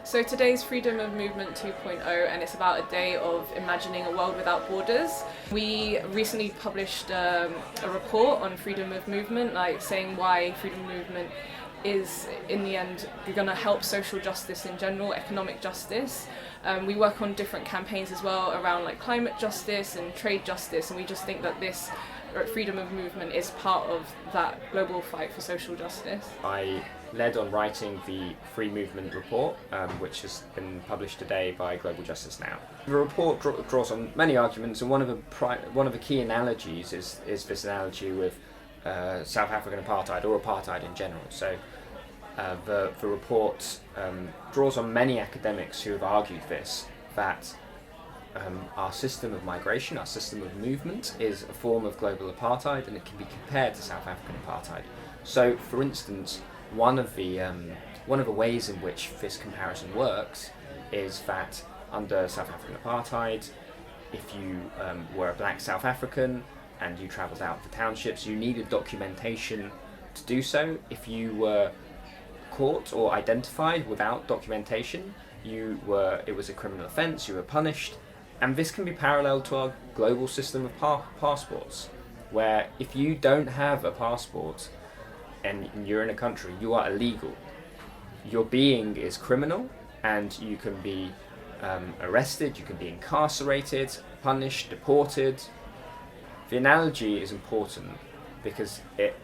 So today's Freedom of Movement 2.0, and it's about a day of imagining a world without borders. We recently published a report on freedom of movement, like saying why freedom of movement is, in the end, going to help social justice in general, economic justice. We work on different campaigns as well around like climate justice and trade justice, and we just think that this freedom of movement is part of that global fight for social justice. I led on writing the Free Movement report, which has been published today by Global Justice Now. The report draws on many arguments, and one of the key analogies is this analogy with South African apartheid, or apartheid in general. So the report draws on many academics who have argued this, that our system of migration, our system of movement, is a form of global apartheid, and it can be compared to South African apartheid. So, for instance, one of the ways in which this comparison works is that under South African apartheid, if you were a black South African and you travelled out to townships, you needed documentation to do so. If you were caught or identified without documentation, it was a criminal offence, you were punished. And this can be paralleled to our global system of passports, where if you don't have a passport and you're in a country, you are illegal. Your being is criminal, and you can be arrested, you can be incarcerated, punished, deported. The analogy is important because it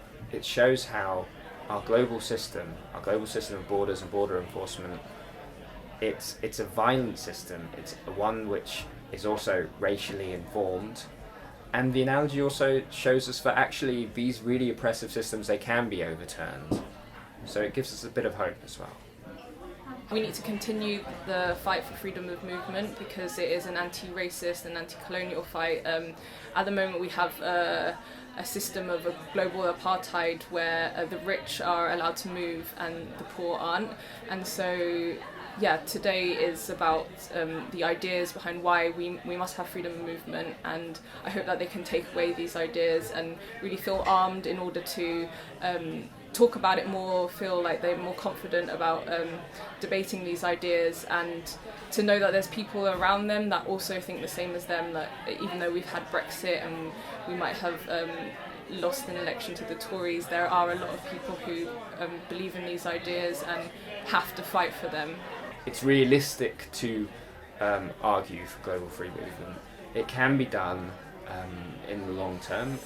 shows how our global system of borders and border enforcement, it's a violent system. It's one which is also racially informed, and the analogy also shows us that actually these really oppressive systems, they can be overturned. So it gives us a bit of hope as well. We need to continue the fight for freedom of movement because it is an anti-racist and anti-colonial fight. At the moment we have a system of a global apartheid where the rich are allowed to move and the poor aren't. And so today is about the ideas behind why we must have freedom of movement, and I hope that they can take away these ideas and really feel armed in order to talk about it more, feel like they're more confident about debating these ideas, and to know that there's people around them that also think the same as them, that even though we've had Brexit and we might have lost an election to the Tories, there are a lot of people who believe in these ideas and have to fight for them. It's realistic to argue for global free movement. It can be done in the long term.